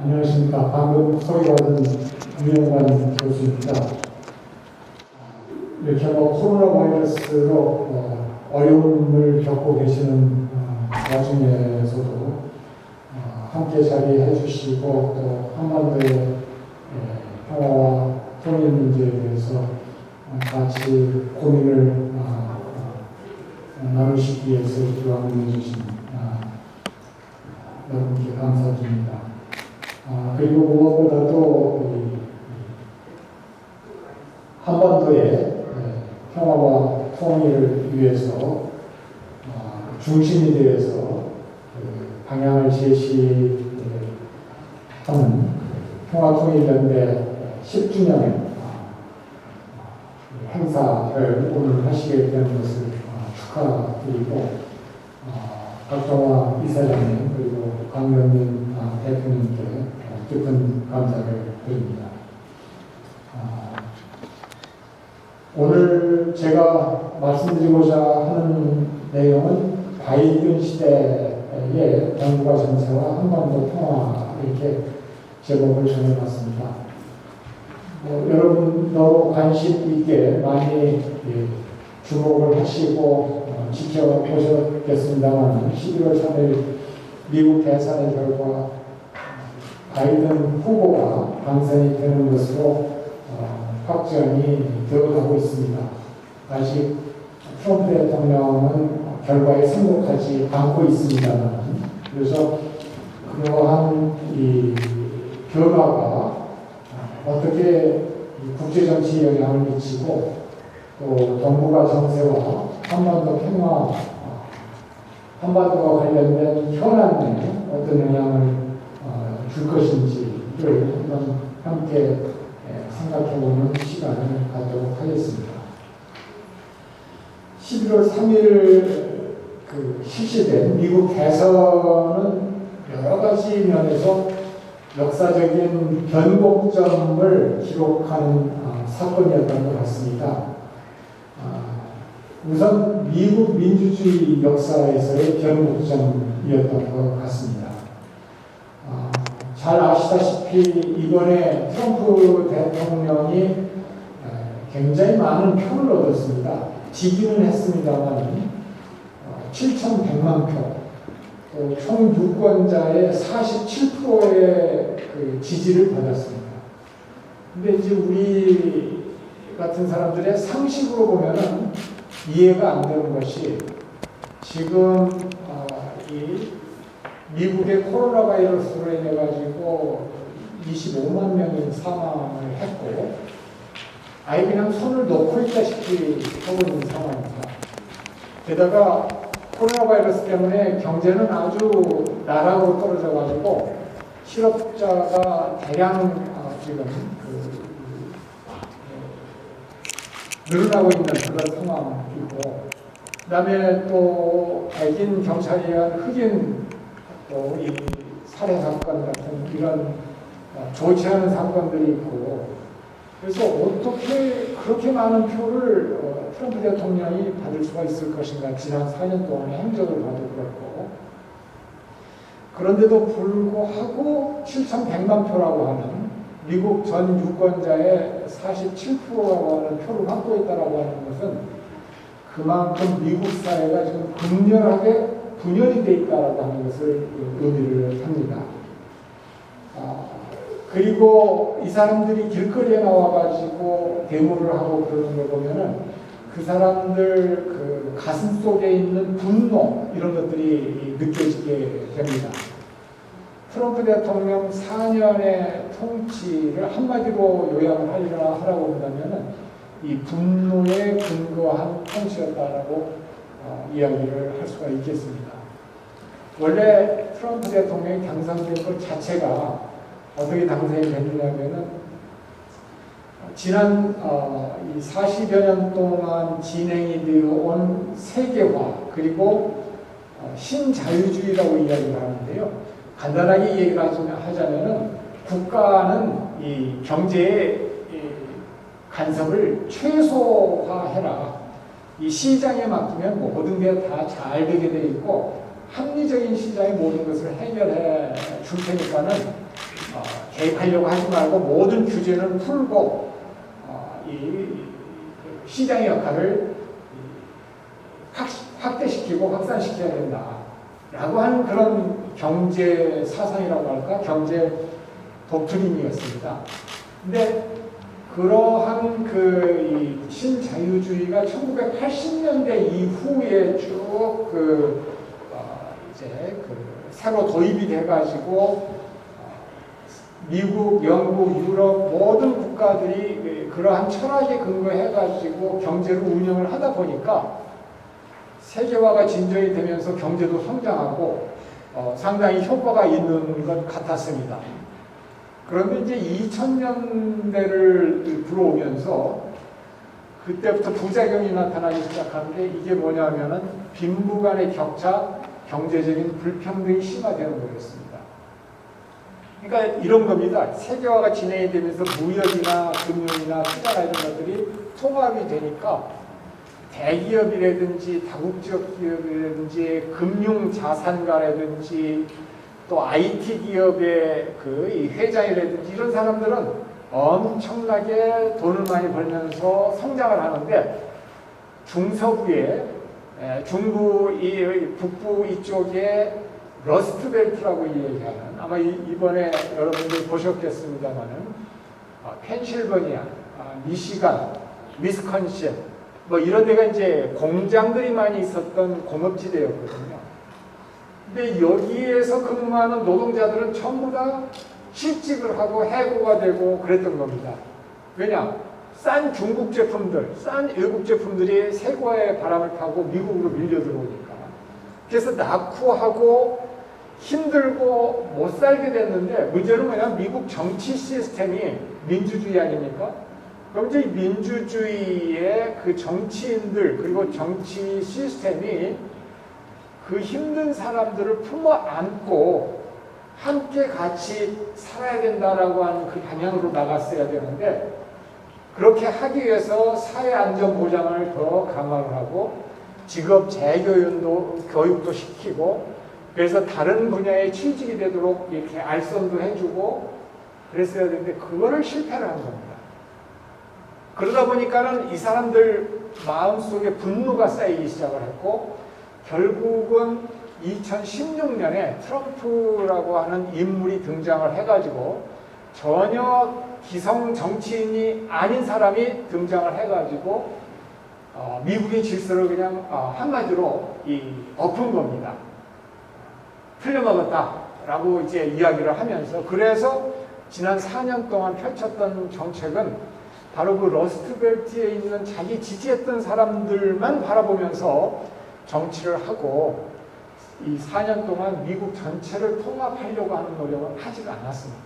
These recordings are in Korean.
안녕하십니까. 방금 소개받은 유영관 교수입니다. 이렇게 코로나 바이러스로 어려움을 겪고 계시는 와중에서도 함께 자리해 주시고 또 한반도의 평화와 통일 문제에 대해서 같이 고민을 나누시기 위해서 기왕을 해주신 여러분께 감사드립니다. 그리고 무엇보다도 한반도의 평화와 통일을 위해서 중심이 되어서 방향을 제시하는 평화통일연대 10주년 행사를 오늘 하시게 된 것을 축하드리고 박정화 이사장님 그리고 강명민 대표님께 깊은 감사를 드립니다. 오늘 제가 말씀드리고자 하는 내용은 바이든 시대의 정부가 정세와 한반도 평화 이렇게 제목을 정해봤습니다. 여러분도 관심 있게 많이 주목을 하시고 지켜보셨겠습니다만 11월 3일 미국 대선의 결과 바이든 후보가 당선이 되는 것으로 확정이 되어가고 있습니다. 아직 트럼프 대통령은 결과에 승복하지 않고 있습니다만 그래서 그러한 이 변화가 어떻게 국제정치에 영향을 미치고 또 동북아 정세와 한반도 평화, 한반도와 관련된 현안에 어떤 영향을 줄 것인지를 한번 함께 생각해보는 시간을 갖도록 하겠습니다. 11월 3일 실시된 미국 대선은 여러 가지 면에서 역사적인 변곡점을 기록하는 사건이었던 것 같습니다. 우선 미국 민주주의 역사에서의 변곡점이었던 것 같습니다. 잘 아시다시피 이번에 트럼프 대통령이 굉장히 많은 표를 얻었습니다. 지기는 했습니다만 7,100만 표, 또 총 유권자의 47%의 지지를 받았습니다. 근데 이제 우리 같은 사람들의 상식으로 보면은 이해가 안 되는 것이 지금 이 미국의 코로나 바이러스로 인해 가지고 25만 명이 사망을 했고 아예 그냥 손을 놓고 있다시피 하고 있는 상황입니다. 게다가 코로나 바이러스 때문에 경제는 아주 나락으로 떨어져 가지고 실업자가 대량 지금 늘어나고 있는 그런 상황이고 그다음에 또 백인 경찰에 의한 흑인 또 이 살해 사건 같은 이런 좋지 않은 사건들이 있고 그래서 어떻게 그렇게 많은 표를 트럼프 대통령이 받을 수가 있을 것인가 지난 4년 동안의 행적을 봐도 그렇고 그런데도 불구하고 7,100만 표라고 하는 미국 전 유권자의 47%라고 하는 표를 확보했다라고 하는 것은 그만큼 미국 사회가 지금 극렬하게 분열이 돼 있다라고 하는 것을 의미를 합니다. 그리고 이 사람들이 길거리에 나와가지고 데모를 하고 그러는 걸 보면은 그 사람들 그 가슴 속에 있는 분노 이런 것들이 느껴지게 됩니다. 트럼프 대통령 4년의 통치를 한마디로 요약을 하라고 한다면은 이 분노에 근거한 통치였다라고 이야기를 할 수가 있겠습니다. 원래 트럼프 대통령이 당선된 것 자체가 어떻게 당선이 됐느냐면은 지난 이 40여 년 동안 진행이 되어 온 세계화 그리고 신자유주의라고 이야기를 하는데요. 간단하게 얘기를 하자면은 국가는 이 경제의 간섭을 최소화해라. 이 시장에 맡기면 모든 게 다 잘 되게 돼 있고 합리적인 시장의 모든 것을 해결해 줄 테니까는 개입하려고 하지 말고 모든 규제는 풀고 이 시장의 역할을 확대시키고 확산시켜야 된다라고 하는 그런 경제 사상이라고 할까? 경제 독트린이었습니다. 근데 그러한 이 신자유주의가 1980년대 이후에 쭉 이제 새로 도입이 돼가지고 미국, 영국, 유럽 모든 국가들이 그러한 철학에 근거해가지고 경제를 운영을 하다 보니까 세계화가 진전이 되면서 경제도 성장하고 상당히 효과가 있는 것 같았습니다. 그런데 이제 2000년대를 들어오면서 그때부터 부작용이 나타나기 시작하는데 이게 뭐냐면은 빈부 간의 격차, 경제적인 불평등이 심화되는 거였습니다. 그러니까 이런 겁니다. 세계화가 진행이 되면서 무역이나 금융이나 투자나 이런 것들이 통합이 되니까 대기업이라든지 다국적 기업이라든지 금융자산가라든지 또 IT 기업의 이 회장이라든지 이런 사람들은 엄청나게 돈을 많이 벌면서 성장을 하는데 중서부에 중부 북부 이쪽에 러스트벨트라고 얘기하는 아마 이번에 여러분들 보셨겠습니다만은 펜실버니아, 미시간, 위스콘신 뭐 이런 데가 이제 공장들이 많이 있었던 공업지대였거든요. 근데 여기에서 근무하는 노동자들은 전부 다 실직을 하고 해고가 되고 그랬던 겁니다. 왜냐? 싼 중국 제품들, 싼 외국 제품들이 세계화의 바람을 타고 미국으로 밀려 들어오니까. 그래서 낙후하고 힘들고 못 살게 됐는데 문제는 뭐냐? 미국 정치 시스템이 민주주의 아닙니까? 그럼 이제 민주주의의 그 정치인들 그리고 정치 시스템이 그 힘든 사람들을 품어 안고 함께 같이 살아야 된다라고 하는 그 방향으로 나갔어야 되는데 그렇게 하기 위해서 사회 안전 보장을 더 강화를 하고 직업 재교육도 교육도 시키고 그래서 다른 분야에 취직이 되도록 이렇게 알선도 해주고 그랬어야 되는데 그거를 실패를 한 겁니다. 그러다 보니까는 이 사람들 마음속에 분노가 쌓이기 시작을 했고 결국은 2016년에 트럼프라고 하는 인물이 등장을 해가지고 전혀 기성 정치인이 아닌 사람이 등장을 해가지고 미국의 질서를 그냥 한마디로 엎은 겁니다. 틀려먹었다라고 이제 이야기를 하면서 그래서 지난 4년 동안 펼쳤던 정책은 바로 그 러스트벨트에 있는 자기 지지했던 사람들만 바라보면서 정치를 하고 이 4년 동안 미국 전체를 통합하려고 하는 노력을 하지 않았습니다.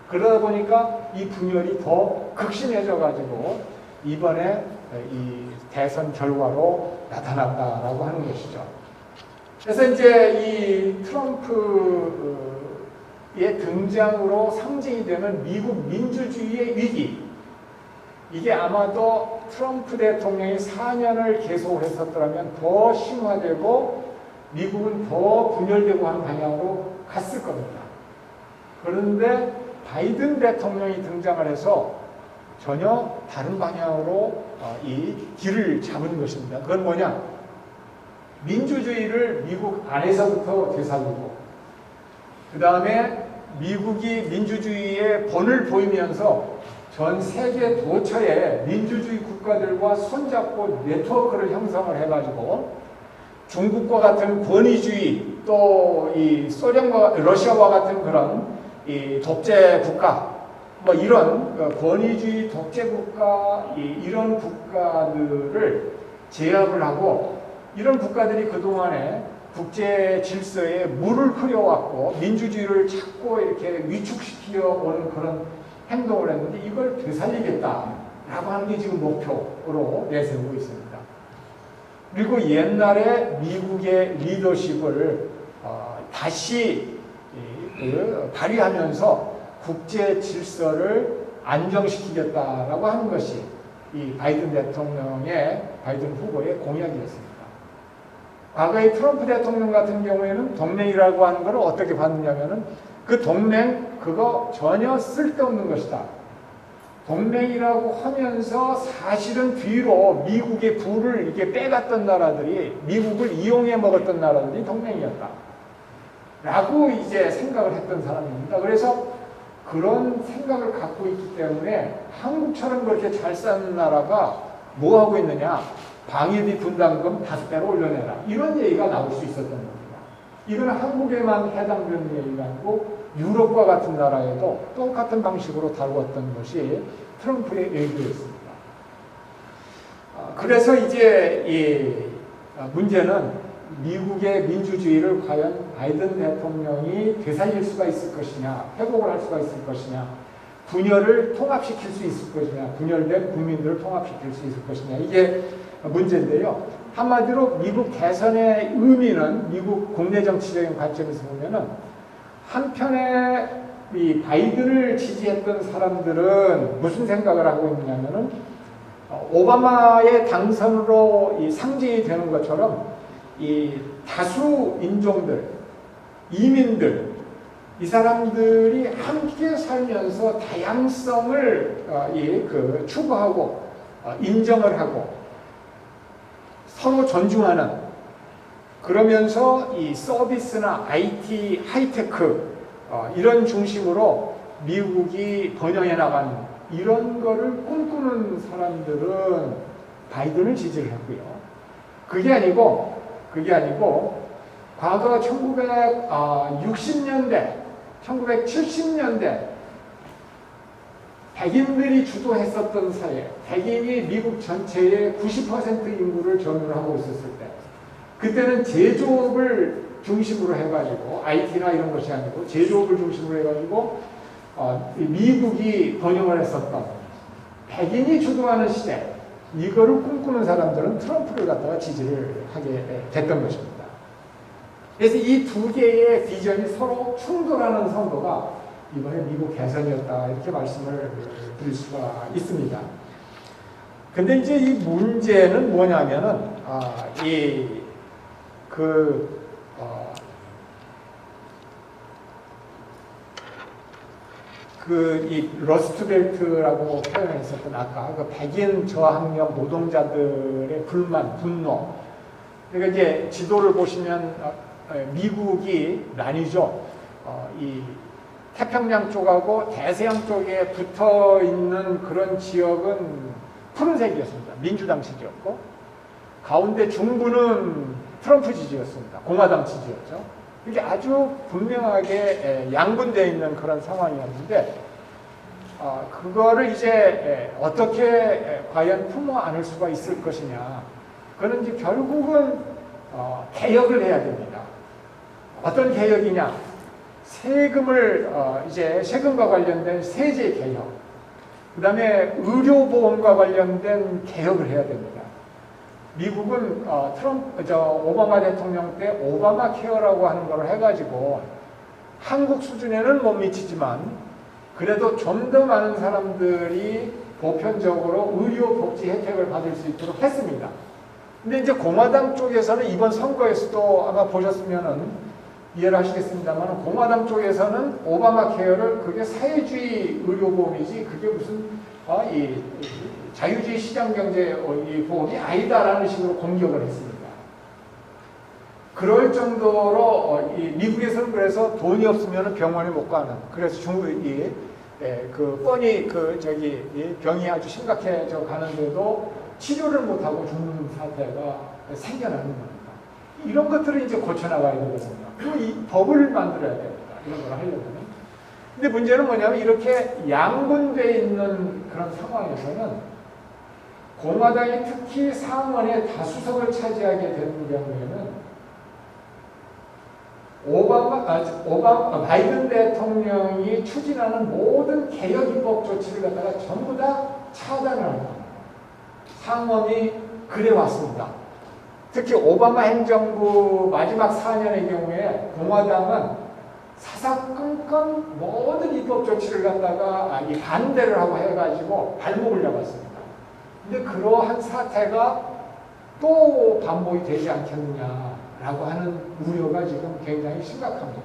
그러다 보니까 이 분열이 더 극심해져 가지고 이번에 이 대선 결과로 나타났다라고 하는 것이죠. 그래서 이제 이 트럼프의 등장으로 상징이 되는 미국 민주주의의 위기 이게 아마도 트럼프 대통령이 4년을 계속 했었더라면 더 심화되고 미국은 더 분열되고 하는 방향으로 갔을 겁니다. 그런데 바이든 대통령이 등장을 해서 전혀 다른 방향으로 이 길을 잡은 것입니다. 그건 뭐냐? 민주주의를 미국 안에서부터 되살리고 그 다음에 미국이 민주주의에 본을 보이면서 전 세계 도처에 민주주의 국가들과 손잡고 네트워크를 형성을 해가지고 중국과 같은 권위주의 또 이 소련과 러시아와 같은 그런 이 독재 국가 뭐 이런 권위주의 독재 국가 이런 국가들을 제압을 하고 이런 국가들이 그동안에 국제 질서에 물을 흐려왔고 민주주의를 자꾸 이렇게 위축시켜 오는 그런 행동을 했는데 이걸 되살리겠다라고 하는 게 지금 목표로 내세우고 있습니다. 그리고 옛날에 미국의 리더십을 다시 발휘하면서 국제 질서를 안정시키겠다라고 하는 것이 이 바이든 대통령의 바이든 후보의 공약이었습니다. 과거의 트럼프 대통령 같은 경우에는 동맹이라고 하는 걸 어떻게 봤느냐면은 그 동맹 그거 전혀 쓸데없는 것이다. 동맹이라고 하면서 사실은 뒤로 미국의 부를 이렇게 빼갔던 나라들이 미국을 이용해 먹었던 나라들이 동맹이었다. 라고 이제 생각을 했던 사람입니다. 그래서 그런 생각을 갖고 있기 때문에 한국처럼 그렇게 잘 사는 나라가 뭐 하고 있느냐? 방위비 분담금 5배로 올려내라. 이런 얘기가 나올 수 있었던 겁니다. 이건 한국에만 해당되는 얘기가 아니고 유럽과 같은 나라에도 똑같은 방식으로 다루었던 것이 트럼프의 얘기였습니다. 그래서 이제 이 문제는 미국의 민주주의를 과연 바이든 대통령이 되살릴 수가 있을 것이냐, 회복을 할 수가 있을 것이냐, 분열을 통합시킬 수 있을 것이냐, 분열된 국민들을 통합시킬 수 있을 것이냐, 이게 문제인데요. 한마디로 미국 대선의 의미는 미국 국내 정치적인 관점에서 보면은 한편에 이 바이든을 지지했던 사람들은 무슨 생각을 하고 있느냐면은 오바마의 당선으로 이 상징이 되는 것처럼 이 다수 인종들, 이민들, 이 사람들이 함께 살면서 다양성을 추구하고 인정을 하고 서로 존중하는, 그러면서 이 서비스나 IT, 하이테크 이런 중심으로 미국이 번영해 나가는 이런 거를 꿈꾸는 사람들은 바이든을 지지를 했고요. 그게 아니고 과거 1960년대, 1970년대 백인들이 주도했었던 사회, 백인이 미국 전체의 90% 인구를 점유를 하고 있었을 때, 그때는 제조업을 중심으로 해가지고 IT나 이런 것이 아니고 제조업을 중심으로 해가지고 미국이 번영을 했었던 백인이 주도하는 시대, 이거를 꿈꾸는 사람들은 트럼프를 갖다가 지지를 하게 됐던 것입니다. 그래서 이 두 개의 비전이 서로 충돌하는 선거가 이번에 미국 대선이었다, 이렇게 말씀을 드릴 수가 있습니다. 근데 이제 이 문제는 뭐냐면은 이 러스트벨트라고 표현했었던 아까 그 백인 저항력 노동자들의 불만, 분노. 그러니까 이제 지도를 보시면 미국이 나뉘죠. 이 태평양 쪽하고 대서양 쪽에 붙어 있는 그런 지역은 푸른색이었습니다. 민주당 지지였고, 가운데 중부는 트럼프 지지였습니다. 공화당 지지였죠. 이게 아주 분명하게 양분되어 있는 그런 상황이었는데, 그거를 이제 어떻게 과연 품어 안을 수가 있을 것이냐. 그는 이제 결국은 개혁을 해야 됩니다. 어떤 개혁이냐? 세금과 관련된 세제 개혁, 그 다음에 의료보험과 관련된 개혁을 해야 됩니다. 미국은 오바마 대통령 때 오바마 케어라고 하는 걸 해가지고 한국 수준에는 못 미치지만 그래도 좀 더 많은 사람들이 보편적으로 의료 복지 혜택을 받을 수 있도록 했습니다. 근데 이제 공화당 쪽에서는 이번 선거에서도 아마 보셨으면은 이해를 하시겠습니다만, 공화당 쪽에서는 오바마 케어를 그게 사회주의 의료보험이지 그게 무슨 이 자유주의 시장경제 보험이 아니다라는 식으로 공격을 했습니다. 그럴 정도로 미국에서는 그래서 돈이 없으면 병원에 못 가는, 그래서 뻔히 병이 아주 심각해져 가는데도 치료를 못하고 죽는 사태가 생겨나는 겁니다. 이런 것들을 이제 고쳐나가야 되거든요. 그리고 이 법을 만들어야 됩니다. 이런 걸 하려면. 근데 문제는 뭐냐면 이렇게 양분되어 있는 그런 상황에서는 공화당이 특히 상원의 다수석을 차지하게 되는 경우에는 바이든 대통령이 추진하는 모든 개혁 입법 조치를 갖다가 전부 다 차단을 합니다. 상원이 그래 왔습니다. 특히 오바마 행정부 마지막 4년의 경우에 공화당은 사사건건 모든 입법 조치를 갖다가 반대를 하고 해가지고 발목을 잡았습니다. 근데 그러한 사태가 또 반복이 되지 않겠느냐. 라고 하는 우려가 지금 굉장히 심각합니다.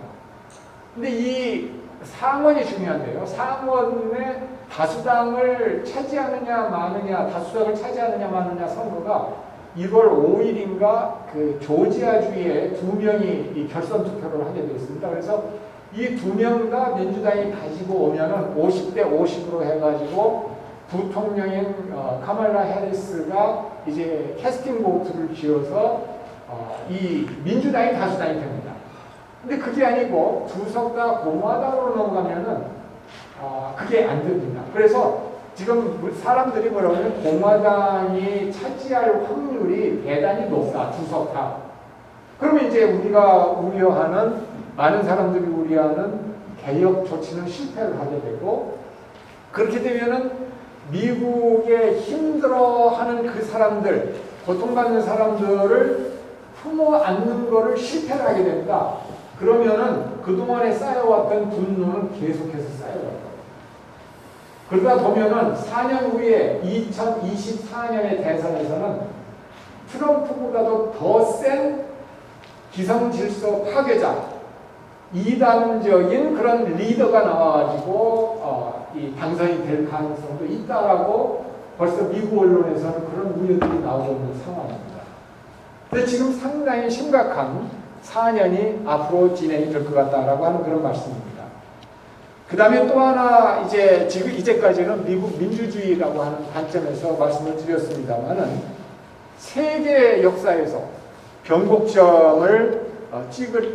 근데 이 상원이 중요한데요. 상원의 다수당을 차지하느냐 마느냐, 다수당을 차지하느냐 마느냐 선거가 1월 5일인가 그 조지아주에 2명이 이 결선 투표를 하게 되어 있습니다. 그래서 이 2명 다 민주당이 가지고 오면은 50대 50으로 해가지고 부통령인 카말라 해리스가 이제 캐스팅 보트를 쥐어서 이 민주당이 다수당이 됩니다. 근데 그게 아니고 두 석 다 공화당으로 넘어가면은 그게 안 됩니다. 그래서 지금 사람들이 뭐라고 하면 공화당이 차지할 확률이 대단히 높다. 두 석 다. 그러면 이제 우리가 우려하는 많은 사람들이 우려하는 개혁 조치는 실패를 하게 되고 그렇게 되면은 미국에 힘들어하는 그 사람들, 고통받는 사람들을 품어 안는 거를 실패를 하게 됩니다. 그러면은 그동안에 쌓여왔던 분노는 계속해서 쌓여갈 거예요. 그러다 보면은 4년 후에 2024년의 대선에서는 트럼프보다도 더 센 기성질서 파괴자, 이단적인 그런 리더가 나와가지고 이 당선이 될 가능성도 있다라고 벌써 미국 언론에서는 그런 우려들이 나오고 있는 상황입니다. 근데 지금 상당히 심각한 4년이 앞으로 진행이 될 것 같다라고 하는 그런 말씀입니다. 그 다음에 또 하나 지금 이제까지는 미국 민주주의라고 하는 관점에서 말씀을 드렸습니다만은 세계 역사에서 변곡점을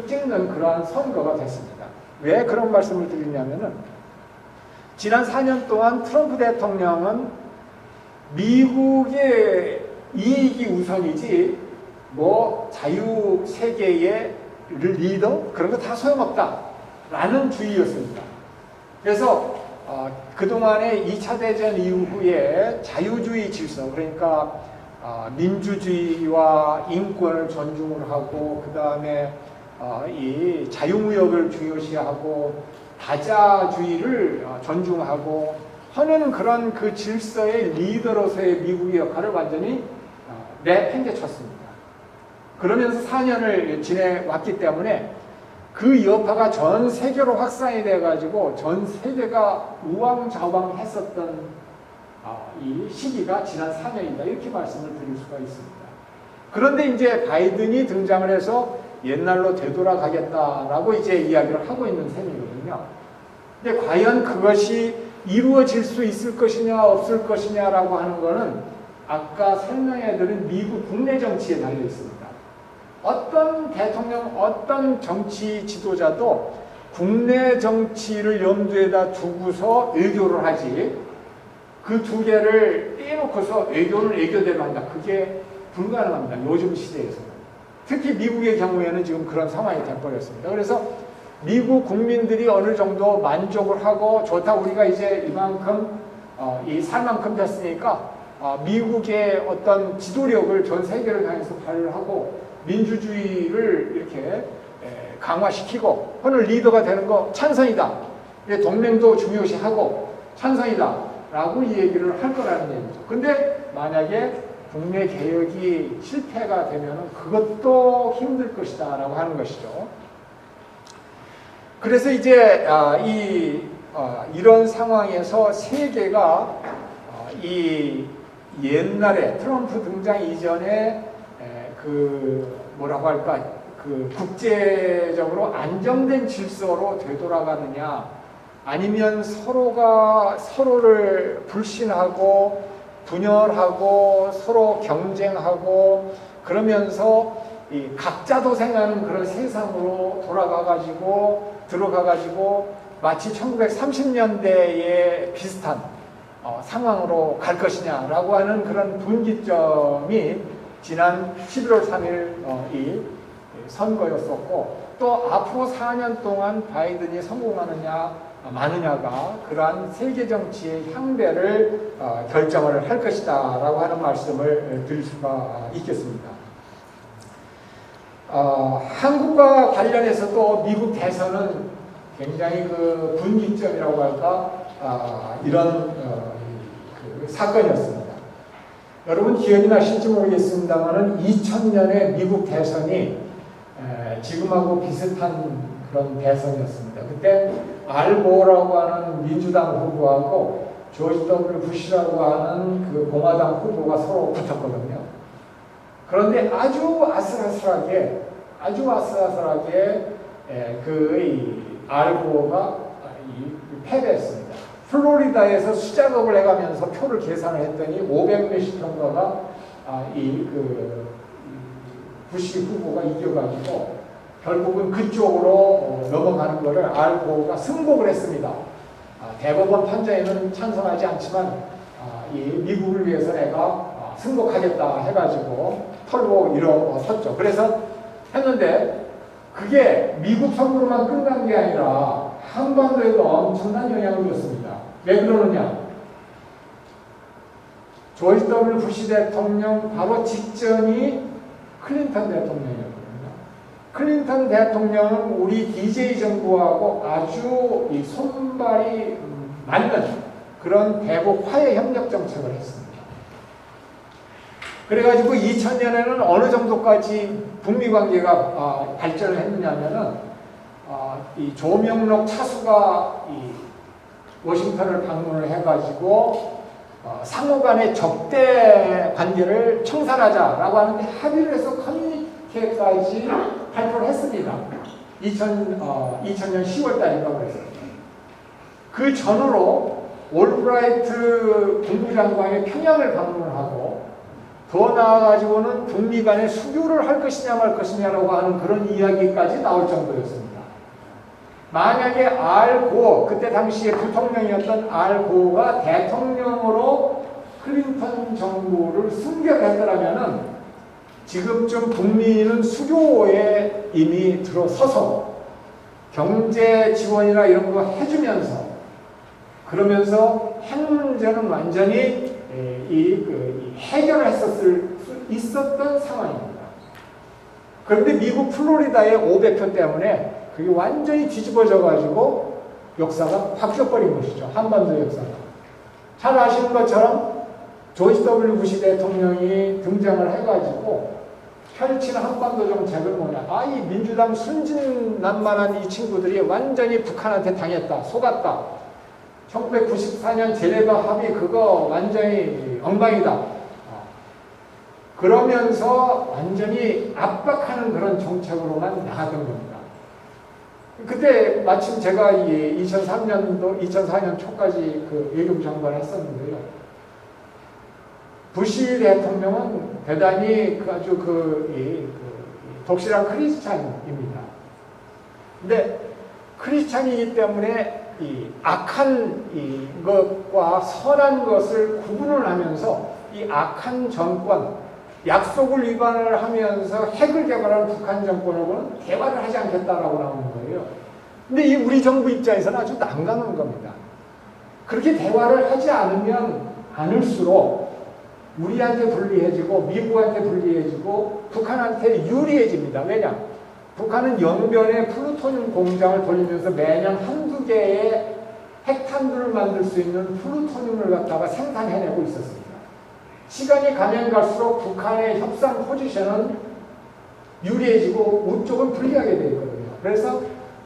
찍는 그러한 선거가 됐습니다. 왜 그런 말씀을 드리냐면은 지난 4년 동안 트럼프 대통령은 미국의 이익이 우선이지 뭐 자유 세계의 리더 그런 거 다 소용없다라는 주의였습니다. 그래서 그동안의 2차 대전 이후에 자유주의 질서 그러니까 민주주의와 인권을 존중을 하고 그 다음에 이 자유무역을 중요시하고 다자주의를 존중하고 하는 그런 그 질서의 리더로서의 미국의 역할을 완전히 내팽개쳤습니다. 그러면서 4년을 지내왔기 때문에 그 여파가 전 세계로 확산이 돼가지고 전 세계가 우왕좌왕했었던 이 시기가 지난 4년이다 이렇게 말씀을 드릴 수가 있습니다. 그런데 이제 바이든이 등장을 해서 옛날로 되돌아가겠다라고 이제 이야기를 하고 있는 셈이거든요. 근데 과연 그것이 이루어질 수 있을 것이냐 없을 것이냐라고 하는 거는 아까 설명해드린 미국 국내 정치에 달려 있습니다. 어떤 대통령, 어떤 정치 지도자도 국내 정치를 염두에다 두고서 외교를 하지 그 두 개를 떼놓고서 외교를 외교대로 한다. 그게 불가능합니다. 요즘 시대에서는. 특히 미국의 경우에는 지금 그런 상황이 돼버렸습니다. 그래서 미국 국민들이 어느 정도 만족을 하고 좋다. 우리가 이제 이만큼 이 살만큼 됐으니까 미국의 어떤 지도력을 전 세계를 향해서 발휘를 하고 민주주의를 이렇게 강화시키고 하는 리더가 되는 거 찬성이다. 동맹도 중요시하고 찬성이다. 라고 얘기를 할 거라는 얘기죠. 근데 만약에 국내 개혁이 실패가 되면 그것도 힘들 것이다 라고 하는 것이죠. 그래서 이제 이런 상황에서 세계가 이 옛날에 트럼프 등장 이전에 뭐라고 할까 국제적으로 안정된 질서로 되돌아가느냐 아니면 서로가 서로를 불신하고 분열하고 서로 경쟁하고 그러면서 이 각자 도생하는 그런 세상으로 들어가가지고 마치 1930년대에 비슷한 상황으로 갈 것이냐라고 하는 그런 분기점이 지난 11월 3일 이 선거였었고 또 앞으로 4년 동안 바이든이 성공하느냐 마느냐가 그러한 세계 정치의 향배를 결정을 할 것이다 라고 하는 말씀을 드릴 수가 있겠습니다. 한국과 관련해서도 미국 대선은 굉장히 그 분기점이라고 할까 이런 사건이었습니다. 여러분 기억이 나실지 모르겠습니다만 2000년에 미국 대선이 지금하고 비슷한 그런 대선이었습니다. 그때 알고라고 하는 민주당 후보하고 조지 W. 부시라고 하는 그 공화당 후보가 서로 붙었거든요. 그런데 아주 아슬아슬하게 그 알고가 패배했습니다. 플로리다에서 수작업을 해가면서 표를 계산을 했더니 500몇십 정도가 부시 후보가 이겨가지고 결국은 그쪽으로 넘어가는 것을 알고가 승복을 했습니다. 대법원 판정에는 찬성하지 않지만 이 미국을 위해서 내가 승복하겠다 해가지고 털고 일어섰죠. 그래서 했는데 그게 미국 선거로만 끝난 게 아니라 한반도에도 엄청난 영향을 줬습니다. 왜 그러느냐? 조지 W. 부시 대통령 바로 직전이 클린턴 대통령이었거든요. 클린턴 대통령은 우리 DJ 정부하고 아주 이 손발이 맞는 그런 대북 화해 협력 정책을 했습니다. 그래가지고 2000년에는 어느 정도까지 북미 관계가 발전을 했느냐면은 이 조명록 차수가 이 워싱턴을 방문을 해가지고 상호 간의 적대 관계를 청산하자라고 하는데 합의를 해서 커뮤니케까지 발표를 했습니다. 2000년 10월 달인가 그랬어요. 그 전후로 올브라이트 국무장관이 평양을 방문을 하고 더 나아가지고는 북미 간에 수교를 할 것이냐 말 것이냐라고 하는 그런 이야기까지 나올 정도였습니다. 만약에 알고 그때 당시에 부통령이었던 알고가 대통령으로 클린턴 정부를 승격했더라면은 지금쯤 북미는 수교에 이미 들어서서 경제 지원이나 이런 거 해주면서 그러면서 핵 문제는 완전히 해결을 했었을 수 있었던 상황입니다. 그런데 미국 플로리다의 500표 때문에 그게 완전히 뒤집어져가지고 역사가 바뀌어버린 것이죠. 한반도 역사가. 잘 아시는 것처럼 조지 W. 부시 대통령이 등장을 해가지고 펼친 한반도 정책은 뭐냐. 이 민주당 순진난만한 이 친구들이 완전히 북한한테 당했다. 속았다. 1994년 제네바 합의 그거 완전히 엉망이다. 그러면서 완전히 압박하는 그런 정책으로만 나갔던 겁니다. 그때 마침 제가 2004년 초까지 그 외교부 장관을 했었는데요. 부시 대통령은 대단히 아주 독실한 크리스찬입니다. 근데 크리스찬이기 때문에 이 악한 것과 선한 것을 구분을 하면서 이 악한 정권, 약속을 위반을 하면서 핵을 개발한 북한 정권하고는 대화를 하지 않겠다라고 나오는 거예요. 근데 이 우리 정부 입장에서는 아주 난감한 겁니다. 그렇게 대화를 하지 않을수록 우리한테 불리해지고 미국한테 불리해지고 북한한테 유리해집니다. 왜냐? 북한은 영변에 플루토늄 공장을 돌리면서 매년 한두 개의 핵탄두를 만들 수 있는 플루토늄을 갖다가 생산해내고 있었습니다. 시간이 가면 갈수록 북한의 협상 포지션은 유리해지고 우쪽은 불리하게 되어 있거든요. 그래서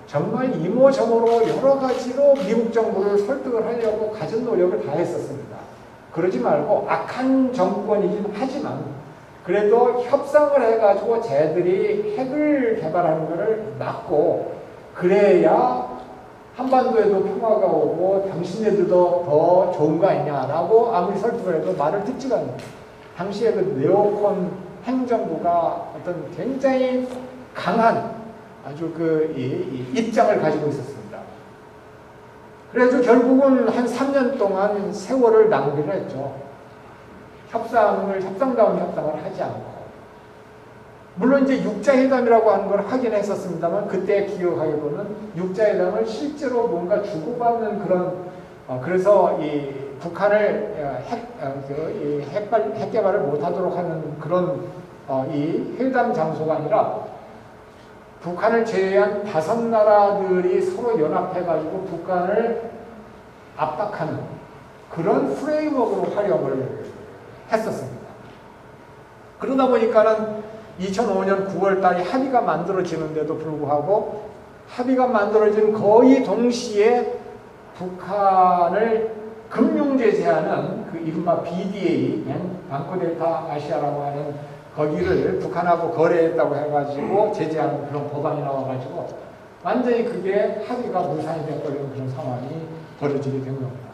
정말 이모저모로 여러 가지로 미국 정부를 설득을 하려고 가진 노력을 다 했었습니다. 그러지 말고 악한 정권이긴 하지만 그래도 협상을 해가지고 쟤들이 핵을 개발하는 것을 막고 그래야 한반도에도 평화가 오고 당신네들도 더 좋은 거 아니냐라고 아무리 설득을 해도 말을 듣지가 않는 거예요. 당시에 그 네오콘 행정부가 어떤 굉장히 강한 아주 입장을 가지고 있었습니다. 그래서 결국은 한 3년 동안 세월을 낭비를 했죠. 협상다운 협상을 하지 않고. 물론 이제 육자회담이라고 하는 걸 하긴 했었습니다만 그때 기억하기로는 육자회담을 실제로 뭔가 주고받는 그런 그래서 이 북한을 핵 개발을 못하도록 하는 그런 이 회담 장소가 아니라 북한을 제외한 5나라들이 서로 연합해가지고 북한을 압박하는 그런 프레임워크로 활용을 했었습니다. 그러다 보니까는 2005년 9월 달에 합의가 만들어지는데도 불구하고 합의가 만들어진 거의 동시에 북한을 금융 제재하는 그 이른바 BDA, 방코델타 아시아라고 하는 거기를 북한하고 거래했다고 해가지고 제재하는 그런 법안이 나와가지고 완전히 그게 합의가 무산이 돼버리는 그런 상황이 벌어지게 된 겁니다.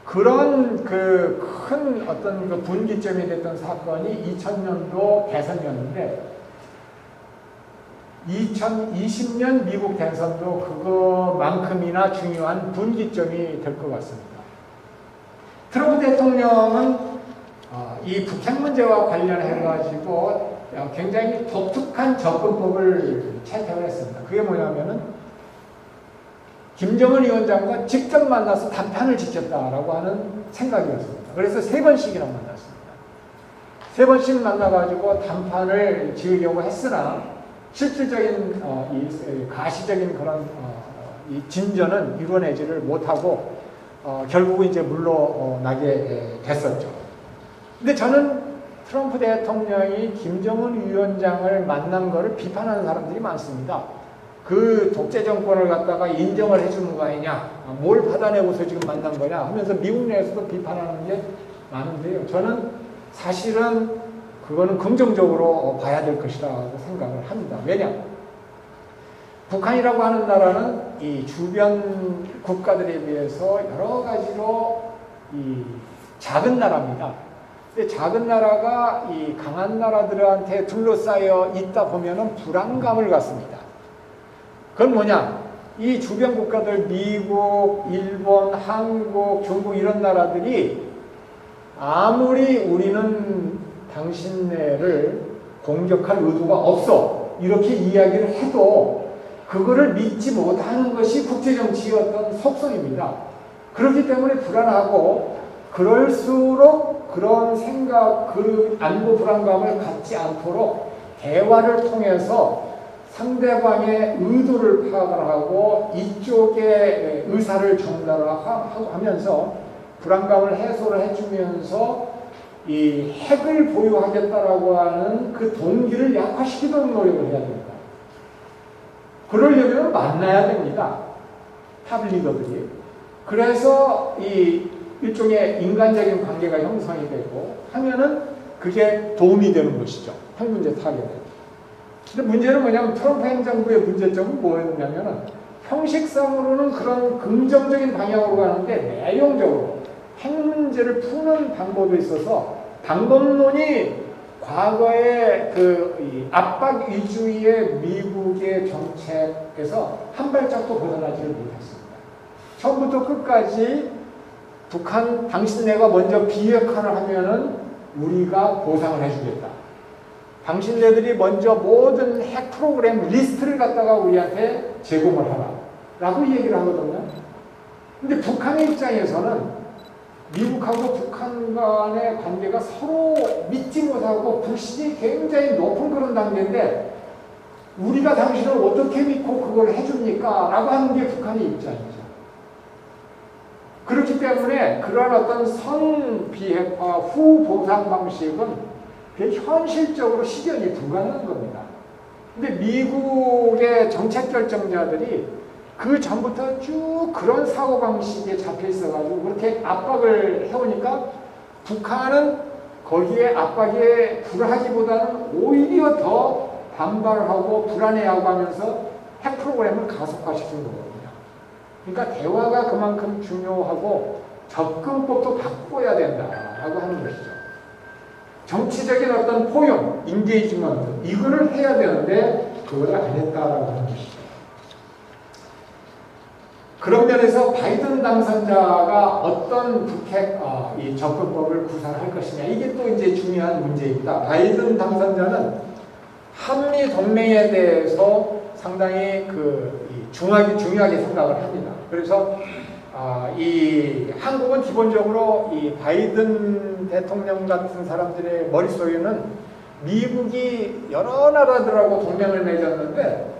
그런 그 큰 어떤 그 분기점이 됐던 사건이 2000년도 대선이었는데 2020년 미국 대선도 그거만큼이나 중요한 분기점이 될 것 같습니다. 트럼프 대통령은 이 북핵 문제와 관련해가지고 굉장히 독특한 접근법을 채택을 했습니다. 그게 뭐냐면은 김정은 위원장과 직접 만나서 담판을 지켰다라고 하는 생각이었습니다. 그래서 3번씩이나 만났습니다. 3번씩 만나가지고 담판을 지으려고 했으나 실질적인 가시적인 그런 이 진전은 이뤄내지를 못하고 결국은 이제 물러나게 됐었죠. 근데 저는 트럼프 대통령이 김정은 위원장을 만난 것을 비판하는 사람들이 많습니다. 그 독재 정권을 갖다가 인정을 해주는 거 아니냐, 뭘 받아내고서 지금 만난 거냐 하면서 미국 내에서도 비판하는 게 많은데요. 저는 사실은 그거는 긍정적으로 봐야 될 것이라고 생각을 합니다. 왜냐? 북한이라고 하는 나라는 이 주변 국가들에 비해서 여러 가지로 이 작은 나라입니다. 근데 작은 나라가 이 강한 나라들한테 둘러싸여 있다 보면은 불안감을 갖습니다. 그건 뭐냐? 이 주변 국가들, 미국, 일본, 한국, 중국 이런 나라들이 아무리 우리는 당신네를 공격할 의도가 없어 이렇게 이야기를 해도 그거를 믿지 못하는 것이 국제정치의 어떤 속성입니다. 그렇기 때문에 불안하고 그럴수록 그런 생각, 그 안보 불안감을 갖지 않도록 대화를 통해서 상대방의 의도를 파악을 하고 이쪽의 의사를 전달하면서 불안감을 해소를 해주면서 이 핵을 보유하겠다라고 하는 그 동기를 약화시키도록 노력을 해야 됩니다. 그러려면 만나야 됩니다. 탑 리더들이. 그래서 이 일종의 인간적인 관계가 형성이 되고 하면은 그게 도움이 되는 것이죠. 핵 문제 타결에. 근데 문제는 뭐냐면 트럼프 행정부의 문제점은 뭐였냐면은 형식상으로는 그런 긍정적인 방향으로 가는데 내용적으로 핵 문제를 푸는 방법에 있어서 방법론이 과거의 그 압박 위주의 미국의 정책에서 한 발짝도 벗어나지를 못했습니다. 처음부터 끝까지 북한 당신네가 먼저 비핵화를 하면은 우리가 보상을 해주겠다. 당신네들이 먼저 모든 핵 프로그램 리스트를 갖다가 우리한테 제공을 하라. 라고 얘기를 하거든요. 근데 북한의 입장에서는 미국하고 북한 간의 관계가 서로 믿지 못하고 불신이 굉장히 높은 그런 단계인데 우리가 당신을 어떻게 믿고 그걸 해줍니까? 라고 하는 게 북한의 입장이죠. 그렇기 때문에 그런 어떤 선비핵화 후 보상 방식은 현실적으로 실현이 불가능한 겁니다. 근데 미국의 정책 결정자들이 그 전부터 쭉 그런 사고방식에 잡혀 있어가지고 그렇게 압박을 해오니까 북한은 거기에 압박에 굴하기보다는 오히려 더 반발을 하고 불안해하고 하면서 핵 프로그램을 가속화시킨 거거든요. 그러니까 대화가 그만큼 중요하고 접근법도 바꿔야 된다라고 하는 것이죠. 정치적인 어떤 포용, 인게이지먼트 이거를 해야 되는데 그걸 안 했다라고 하는 것이죠. 그런 면에서 바이든 당선자가 어떤 북핵 이 접근법을 구사할 것이냐 이게 또 이제 중요한 문제입니다. 바이든 당선자는 한미 동맹에 대해서 상당히 중요하게 생각을 합니다. 그래서 이 한국은 기본적으로 이 바이든 대통령 같은 사람들의 머릿속에는 미국이 여러 나라들하고 동맹을 맺었는데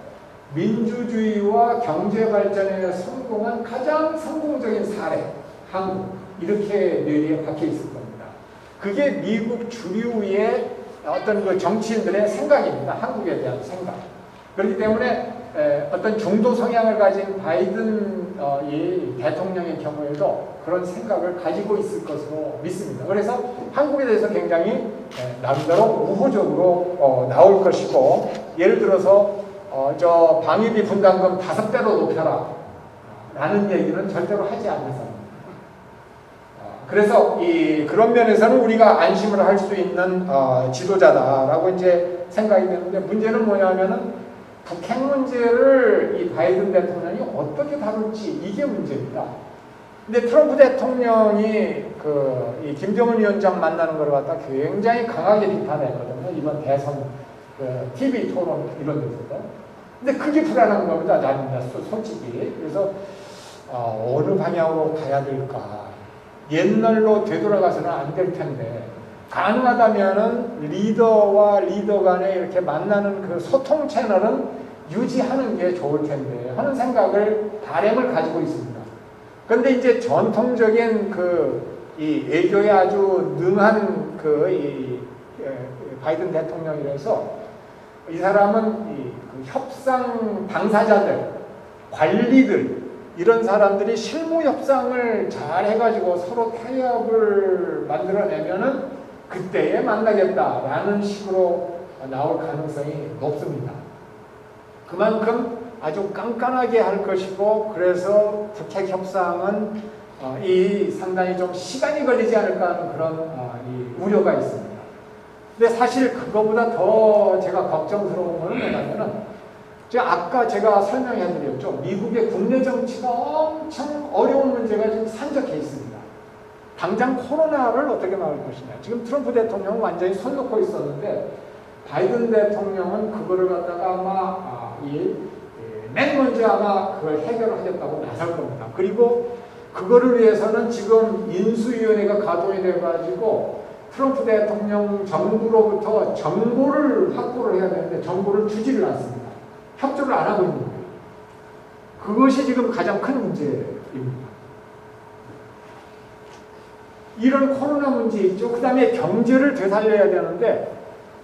민주주의와 경제 발전에 성공한 가장 성공적인 사례, 한국 이렇게 뇌리에 박혀 있을 겁니다. 그게 미국 주류의 어떤 그 정치인들의 생각입니다. 한국에 대한 생각. 그렇기 때문에 어떤 중도 성향을 가진 바이든 이 대통령의 경우에도 그런 생각을 가지고 있을 것으로 믿습니다. 그래서 한국에 대해서 굉장히 나름대로 우호적으로 나올 것이고, 예를 들어서 저 방위비 분담금 5배로 높여라 라는 얘기는 절대로 하지 않는 그래서 그런 면에서는 우리가 안심을 할 수 있는 지도자다라고 이제 생각이 되는데, 문제는 뭐냐면은 북핵 문제를 이 바이든 대통령이 어떻게 다룰지, 이게 문제입니다. 근데 트럼프 대통령이 이 김정은 위원장 만나는 걸 갖다 굉장히 강하게 비판했거든요. 이번 대선 TV 토론 이런 데서도. 근데 그게 불안한 겁니다. 나는 솔직히. 그래서 어느 방향으로 가야 될까? 옛날로 되돌아가서는 안 될 텐데, 가능하다면은 리더와 리더 간에 이렇게 만나는 그 소통 채널은 유지하는 게 좋을 텐데 하는 생각을, 바람을 가지고 있습니다. 그런데 이제 전통적인 이 외교에 아주 능한 바이든 대통령이라서, 이 사람은 그 협상 당사자들, 관리들, 이런 사람들이 실무 협상을 잘 해가지고 서로 타협을 만들어내면은 그때에 만나겠다라는 식으로 나올 가능성이 높습니다. 그만큼 아주 깐깐하게 할 것이고, 그래서 북핵 협상은 상당히 좀 시간이 걸리지 않을까 하는 그런 우려가 있습니다. 근데 사실 그거보다 더 제가 걱정스러운 것은 뭐냐면은, 아까 제가 설명해드렸죠. 미국의 국내 정치가 엄청 어려운 문제가 지금 산적해 있습니다. 당장 코로나를 어떻게 막을 것이냐. 지금 트럼프 대통령은 완전히 손 놓고 있었는데, 바이든 대통령은 그거를 갖다가 아마 맨 먼저 아마 그걸 해결하겠다고 나설 겁니다. 그리고 그거를 위해서는 지금 인수위원회가 가동이 돼가지고 트럼프 대통령 정부로부터 정보를 확보를 해야 되는데 정보를 주지를 않습니다. 협조를 안 하고 있는 거예요. 그것이 지금 가장 큰 문제입니다. 이런 코로나 문제 있죠. 그 다음에 경제를 되살려야 되는데,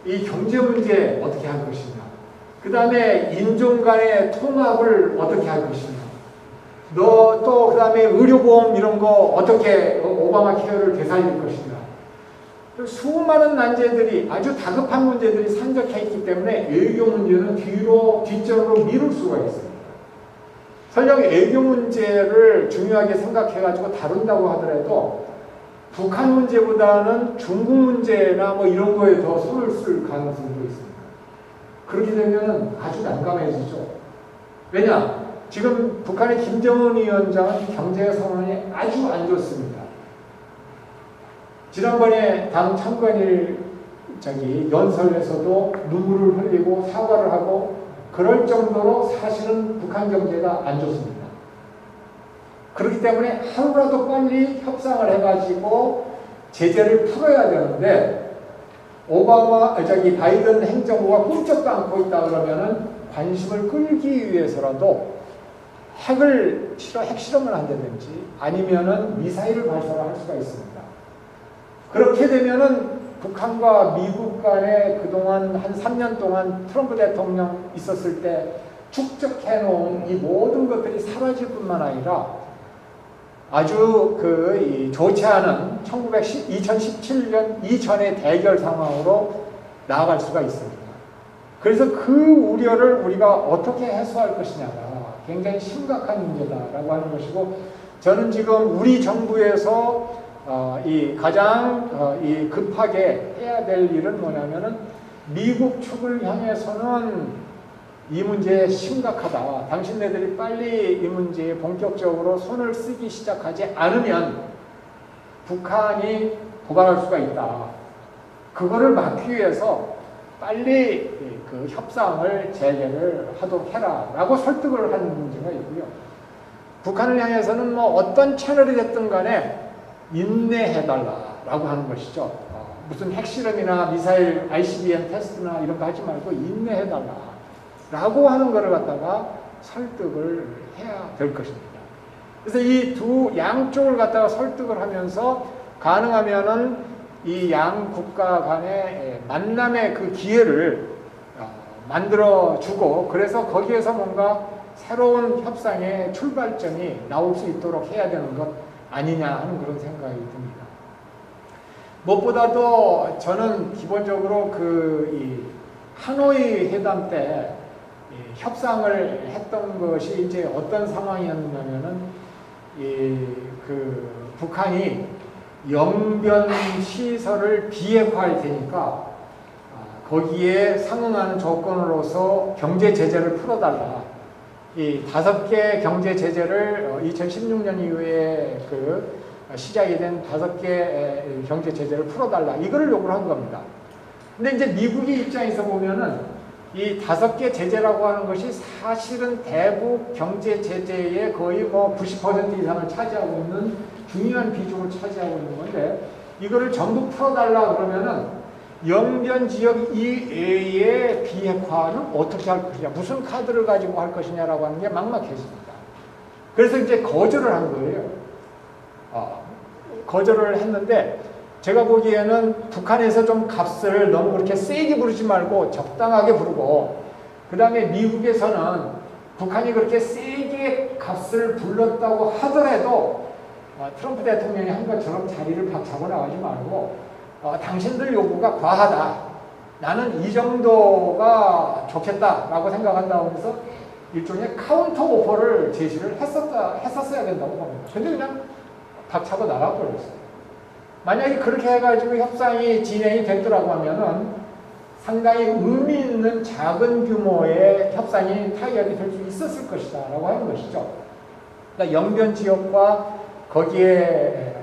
이 경제 문제 어떻게 할 것이냐. 그 다음에 인종 간의 통합을 어떻게 할 것이냐. 또 그 다음에 의료보험 이런 거 어떻게 오바마 케어를 되살릴 것이냐. 수많은 난제들이, 아주 다급한 문제들이 산적해 있기 때문에 외교 문제는 뒷전으로 미룰 수가 있습니다. 설령 외교 문제를 중요하게 생각해가지고 다룬다고 하더라도 북한 문제보다는 중국 문제나 뭐 이런 거에 더 손을 쓸 가능성도 있습니다. 그렇게 되면 아주 난감해지죠. 왜냐? 지금 북한의 김정은 위원장은 경제 상황이 아주 안 좋습니다. 지난번에 당 창건일 연설에서도 눈물을 흘리고 사과를 하고 그럴 정도로 사실은 북한 경제가 안 좋습니다. 그렇기 때문에 하루라도 빨리 협상을 해가지고 제재를 풀어야 되는데, 바이든 행정부가 꿈쩍도 않고 있다 그러면은 관심을 끌기 위해서라도 핵실험을 한다든지 아니면은 미사일을 발사할 수가 있습니다. 그렇게 되면은 북한과 미국 간에 그동안 한 3년 동안 트럼프 대통령 있었을 때 축적해놓은 이 모든 것들이 사라질 뿐만 아니라 아주 좋지 않은 2017년 이전의 대결 상황으로 나아갈 수가 있습니다. 그래서 그 우려를 우리가 어떻게 해소할 것이냐가 굉장히 심각한 문제다라고 하는 것이고, 저는 지금 우리 정부에서 가장 급하게 해야 될 일은 뭐냐면은, 미국 측을 향해서는 이 문제 심각하다. 당신네들이 빨리 이 문제에 본격적으로 손을 쓰기 시작하지 않으면 북한이 도발할 수가 있다. 그거를 막기 위해서 빨리 그 협상을 재개를 하도록 해라 라고 설득을 하는 문제가 있고요. 북한을 향해서는 뭐 어떤 채널이 됐든 간에 인내해달라라고 하는 것이죠. 무슨 핵실험이나 미사일 ICBM 테스트나 이런 거 하지 말고 인내해달라라고 하는 것을 갖다가 설득을 해야 될 것입니다. 그래서 이 양쪽을 갖다가 설득을 하면서 가능하면은 이 양 국가 간의 만남의 그 기회를 만들어주고 그래서 거기에서 뭔가 새로운 협상의 출발점이 나올 수 있도록 해야 되는 것 아니냐 하는 그런 생각이 듭니다. 무엇보다도 저는 기본적으로 이 하노이 회담 때 협상을 했던 것이 이제 어떤 상황이었냐면은 북한이 영변 시설을 비핵화할 테니까 거기에 상응하는 조건으로서 경제 제재를 풀어달라. 이 5개 경제 제재를 2016년 이후에 시작이 된 5개 경제 제재를 풀어달라. 이거를 요구를 한 겁니다. 근데 이제 미국의 입장에서 보면은 이 5개 제재라고 하는 것이 사실은 대북 경제 제재의 거의 90% 이상을 차지하고 있는 중요한 비중을 차지하고 있는 건데 이거를 전부 풀어달라 그러면은 영변 지역 이외의 비핵화는 어떻게 할 것이냐, 무슨 카드를 가지고 할 것이냐라고 하는 게 막막해집니다. 그래서 이제 거절을 한 거예요. 거절을 했는데 제가 보기에는 북한에서 좀 값을 너무 그렇게 세게 부르지 말고 적당하게 부르고 그 다음에 미국에서는 북한이 그렇게 세게 값을 불렀다고 하더라도 트럼프 대통령이 한 것처럼 자리를 박차고 나가지 말고 당신들 요구가 과하다. 나는 이 정도가 좋겠다라고 생각한다고 해서 일종의 카운터 오퍼를 제시를 했었어야 된다고 봅니다. 근데 그냥 박차고 나가버렸어요. 만약에 그렇게 해가지고 협상이 진행이 됐더라고 하면은 상당히 의미 있는 작은 규모의 협상이 타결이 될 수 있었을 것이다 라고 하는 것이죠. 그러니까 영변 지역과 거기에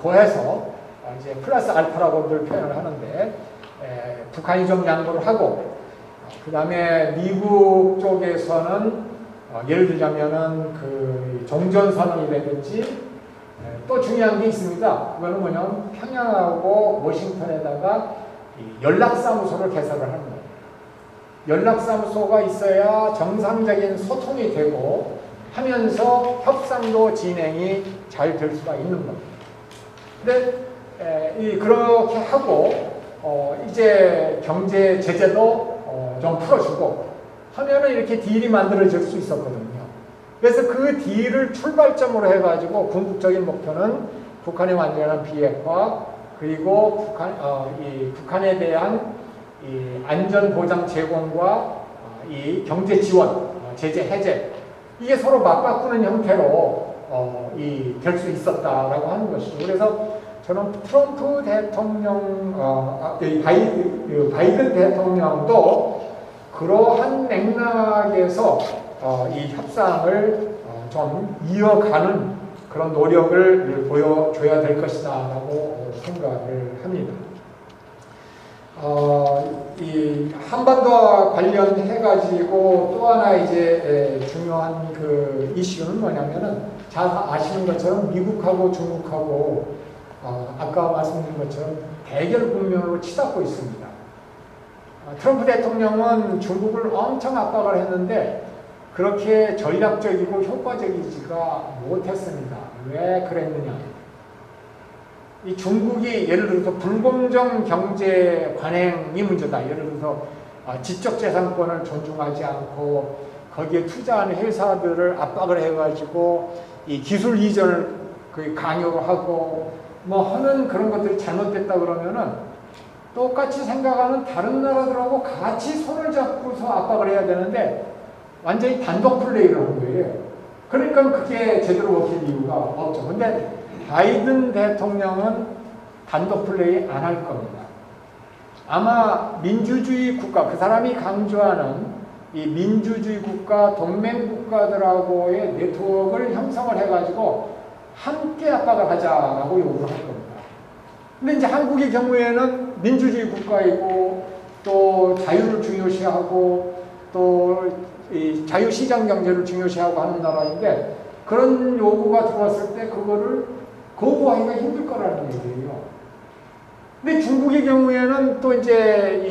더해서 이제 플러스 알파라고들 표현을 하는데 북한이 좀 양보를 하고 그 다음에 미국 쪽에서는 예를 들자면은 종전선언이라든지 또 중요한 게 있습니다. 그거는 뭐냐면 평양하고 워싱턴에다가 연락사무소를 개설을 하는 거예요. 연락사무소가 있어야 정상적인 소통이 되고 하면서 협상도 진행이 잘 될 수가 있는 겁니다. 근데 그렇게 하고 이제 경제 제재도 좀 풀어주고 하면은 이렇게 딜이 만들어질 수 있었거든요. 그래서 그 딜을 출발점으로 해가지고 궁극적인 목표는 북한의 완전한 비핵화 그리고 북한에 대한 이 안전보장 제공과 이 경제 지원, 제재 해제 이게 서로 맞바꾸는 형태로 될 수 있었다라고 하는 것이죠. 그래서 저는 트럼프 대통령, 바이든 대통령도 그러한 맥락에서 이 협상을 좀 이어가는 그런 노력을 보여줘야 될 것이다 라고 생각을 합니다. 이 한반도와 관련해가지고 또 하나 이제 중요한 그 이슈는 뭐냐면은 잘 아시는 것처럼 미국하고 중국하고 아까 말씀드린 것처럼 대결 국면으로 치닫고 있습니다. 트럼프 대통령은 중국을 엄청 압박을 했는데 그렇게 전략적이고 효과적이지가 못했습니다. 왜 그랬느냐? 이 중국이 예를 들어서 불공정 경제 관행이 문제다. 예를 들어서 지적재산권을 존중하지 않고 거기에 투자하는 회사들을 압박을 해가지고 이 기술 이전을 강요를 하고 하는 그런 것들이 잘못됐다 그러면은 똑같이 생각하는 다른 나라들하고 같이 손을 잡고서 압박을 해야 되는데 완전히 단독 플레이를 하는 거예요. 그러니까 그게 제대로 먹힐 이유가 없죠. 근데 바이든 대통령은 단독 플레이 안 할 겁니다. 아마 민주주의 국가, 그 사람이 강조하는 이 민주주의 국가, 동맹 국가들하고의 네트워크를 형성을 해가지고 함께 압박을 하자라고 요구를 할 겁니다. 근데 이제 한국의 경우에는 민주주의 국가이고 또 자유를 중요시하고 또 이 자유시장 경제를 중요시하고 하는 나라인데 그런 요구가 들어왔을 때 그거를 거부하기가 힘들 거라는 얘기예요. 근데 중국의 경우에는 또 이제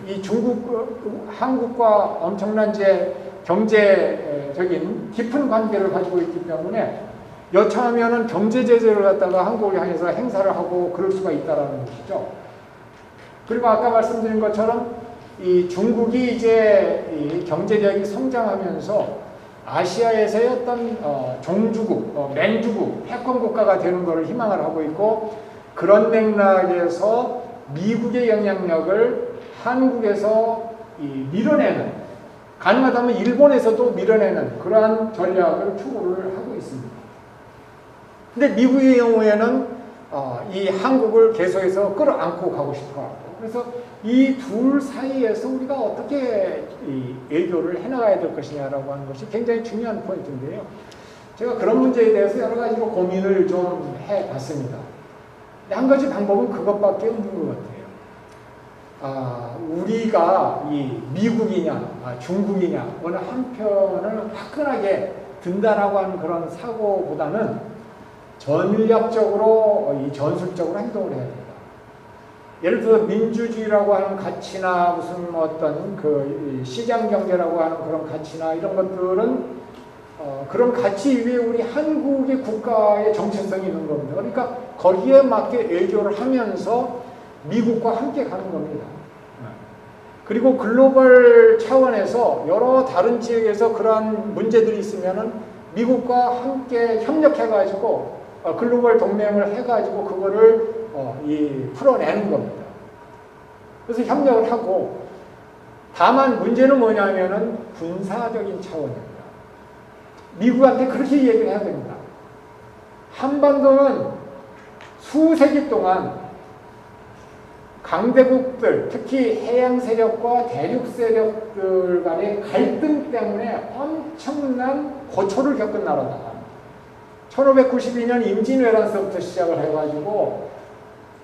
이 중국, 한국과 엄청난 이제 경제적인 깊은 관계를 가지고 있기 때문에 여차하면은 경제 제재를 갖다가 한국을 향해서 행사를 하고 그럴 수가 있다라는 것이죠. 그리고 아까 말씀드린 것처럼 이 중국이 이제 이 경제력이 성장하면서 아시아에서의 어떤 종주국, 맹주국, 패권 국가가 되는 것을 희망을 하고 있고, 그런 맥락에서 미국의 영향력을 한국에서 밀어내는, 가능하다면 일본에서도 밀어내는 그러한 전략을 추구를 하고 있습니다. 근데 미국의 경우에는 이 한국을 계속해서 끌어안고 가고 싶어 하고, 그래서 이 둘 사이에서 우리가 어떻게 이 외교를 해나가야 될 것이냐라고 하는 것이 굉장히 중요한 포인트인데요. 제가 그런 문제에 대해서 여러 가지로 고민을 좀 해봤습니다. 한 가지 방법은 그것밖에 없는 것 같아요. 우리가 이 미국이냐, 중국이냐, 어느 한편을 화끈하게 든다라고 하는 그런 사고보다는 전략적으로, 전술적으로 행동을 해야 됩니다. 예를 들어 민주주의라고 하는 가치나 무슨 어떤 그 시장 경제라고 하는 그런 가치나 이런 것들은 그런 가치 위에 우리 한국의 국가의 정체성이 있는 겁니다. 그러니까 거기에 맞게 외교를 하면서 미국과 함께 가는 겁니다. 그리고 글로벌 차원에서 여러 다른 지역에서 그러한 문제들이 있으면은 미국과 함께 협력해가지고 글로벌 동맹을 해가지고 그거를 풀어내는 겁니다. 그래서 협력을 하고, 다만 문제는 뭐냐면은 군사적인 차원입니다. 미국한테 그렇게 얘기를 해야 됩니다. 한반도는 수세기 동안 강대국들, 특히 해양 세력과 대륙 세력들 간의 갈등 때문에 엄청난 고초를 겪은 나라다. 1592년 임진왜란서부터 시작을 해가지고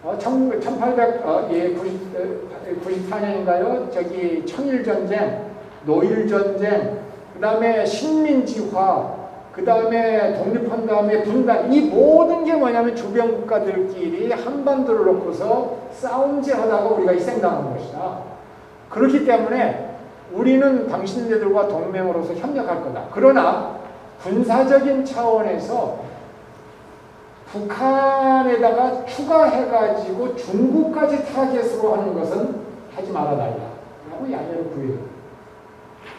1894년인가요? 저기 청일전쟁, 노일전쟁, 그 다음에 식민지화, 그 다음에 독립한 다음에 분단, 이 모든 게 뭐냐면 주변 국가들끼리 한반도를 놓고서 싸움질하다가 우리가 희생당한 것이다. 그렇기 때문에 우리는 당신네들과 동맹으로서 협력할 거다. 그러나 군사적인 차원에서 북한에다가 추가해가지고 중국까지 타겟으로 하는 것은 하지 말아달라고 양해를 구해요.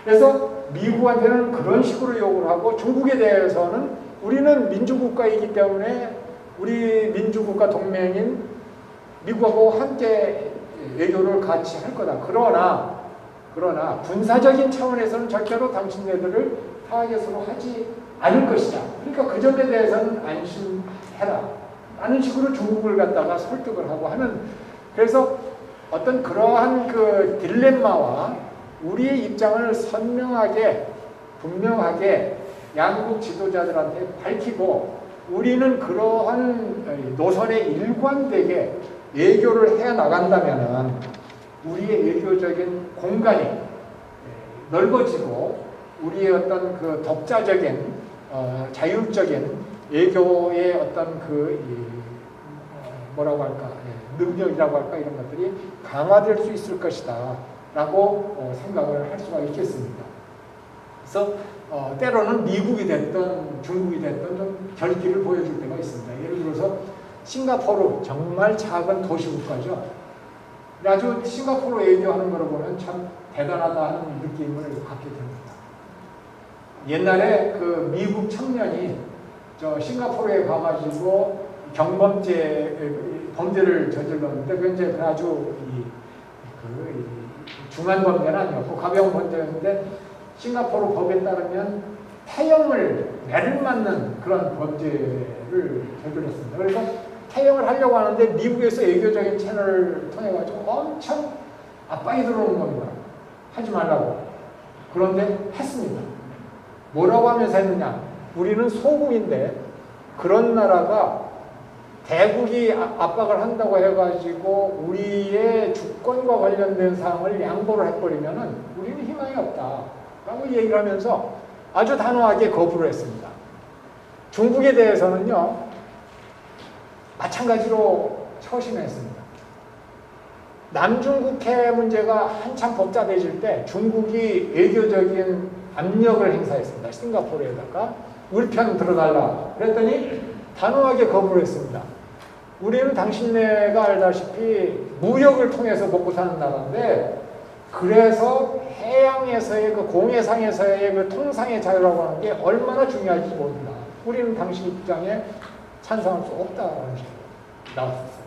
그래서 미국한테는 그런 식으로 요구를 하고, 중국에 대해서는 우리는 민주국가이기 때문에 우리 민주국가 동맹인 미국하고 함께 외교를 같이 할 거다. 그러나 군사적인 차원에서는 절대로 당신네들을 타겟으로 하지 않을 것이다. 그러니까 그 점에 대해서는 안심해라 라는 식으로 중국을 갖다가 설득을 하고 하는, 그래서 어떤 그러한 그 딜레마와 우리의 입장을 선명하게 분명하게 양국 지도자들한테 밝히고, 우리는 그러한 노선에 일관되게 외교를 해 나간다면은 우리의 외교적인 공간이 넓어지고, 우리의 어떤 그 독자적인 자율적인 외교의 어떤 뭐라고 할까, 능력이라고 할까, 이런 것들이 강화될 수 있을 것이다 라고 생각을 할 수가 있겠습니다. 그래서 때로는 미국이 됐든 중국이 됐든 좀 결기를 보여줄 때가 있습니다. 예를 들어서 싱가포르, 정말 작은 도시국가죠. 아주 싱가포르 외교하는 거를 보면 참 대단하다 하는 느낌을 갖게 됩니다. 옛날에 그 미국 청년이 저 싱가포르에 가가지고 범죄를 저질렀는데, 그 이제 아주 중한 범죄는 아니었고 가벼운 범죄였는데, 싱가포르 법에 따르면 매를 맞는 그런 범죄를 저질렀습니다. 그래서 태형을 하려고 하는데 미국에서 외교적인 채널을 통해 가지고 엄청 압박이 들어오는 겁니다. 하지 말라고. 그런데 했습니다. 뭐라고 하면서 했느냐? 우리는 소국인데 그런 나라가 대국이 압박을 한다고 해가지고 우리의 주권과 관련된 사항을 양보를 해버리면은 우리는 희망이 없다 라고 얘기를 하면서 아주 단호하게 거부를 했습니다. 중국에 대해서는요, 마찬가지로 처심했습니다. 남중국해 문제가 한참 복잡해질 때 중국이 외교적인 압력을 행사했습니다. 싱가포르에다가. 우리 편 들어달라. 그랬더니 단호하게 거부를 했습니다. 우리는 당신네가 알다시피 무역을 통해서 먹고 사는 나라인데 그래서 해양에서의 그 공해상에서의 그 통상의 자유라고 하는 게 얼마나 중요할지 모른다. 우리는 당신 입장에 찬성할 수 없다라는 식으로 나왔었어요.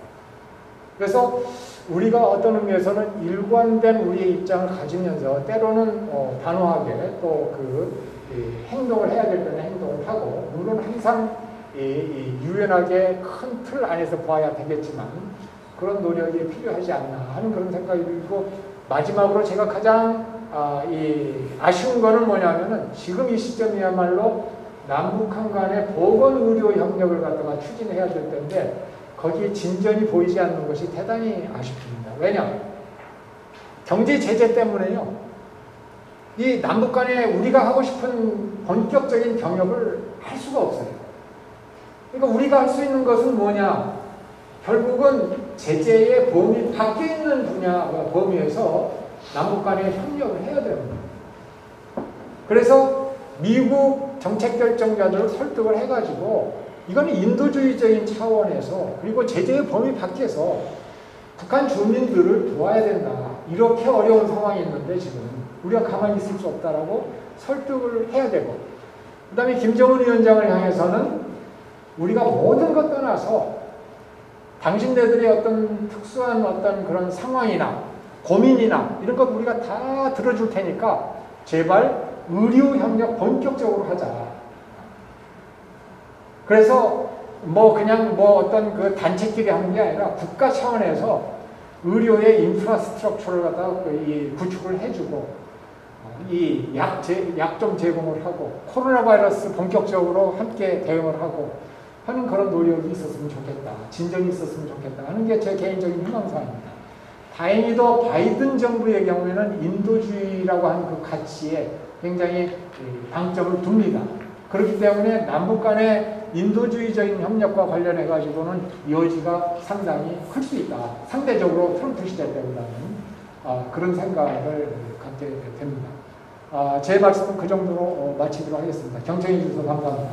그래서 우리가 어떤 의미에서는 일관된 우리의 입장을 가지면서 때로는 단호하게 또 행동을 해야 될 때는 행동을 하고 물론 항상 유연하게 큰 틀 안에서 봐야 되겠지만 그런 노력이 필요하지 않나 하는 그런 생각이 들고 마지막으로 제가 가장 아쉬운 거는 뭐냐면은 지금 이 시점이야말로 남북한 간의 보건의료 협력을 갖다가 추진해야 될 텐데 거기에 진전이 보이지 않는 것이 대단히 아쉽습니다. 왜냐? 경제 제재 때문에요. 이 남북 간에 우리가 하고 싶은 본격적인 경협을 할 수가 없어요. 그러니까 우리가 할 수 있는 것은 뭐냐? 결국은 제재의 범위 밖에 있는 분야, 범위에서 남북 간에 협력을 해야 됩니다. 그래서 미국 정책 결정자들을 설득을 해가지고 이건 인도주의적인 차원에서 그리고 제재의 범위 밖에서 북한 주민들을 도와야 된다. 이렇게 어려운 상황이 있는데 지금 우리가 가만히 있을 수 없다라고 설득을 해야 되고 그 다음에 김정은 위원장을 향해서는 우리가 모든 것 떠나서 당신네들의 어떤 특수한 어떤 그런 상황이나 고민이나 이런 것 우리가 다 들어줄 테니까 제발 의료협력 본격적으로 하자. 그래서 그냥 어떤 그 단체끼리 하는 게 아니라 국가 차원에서 의료의 인프라스트럭처를 갖다가 구축을 해주고 이 약 좀 제공을 하고 코로나 바이러스 본격적으로 함께 대응을 하고 하는 그런 노력이 있었으면 좋겠다. 진전이 있었으면 좋겠다 하는 게 제 개인적인 희망사항입니다. 다행히도 바이든 정부의 경우에는 인도주의라고 하는 그 가치에 굉장히 방점을 둡니다. 그렇기 때문에 남북 간의 인도주의적인 협력과 관련해 가지고는 여지가 상당히 클 수 있다. 상대적으로 트럼프 시대 때보다는 그런 생각을 갖게 됩니다. 제 말씀은 그 정도로 마치도록 하겠습니다. 경청해 주셔서 감사합니다.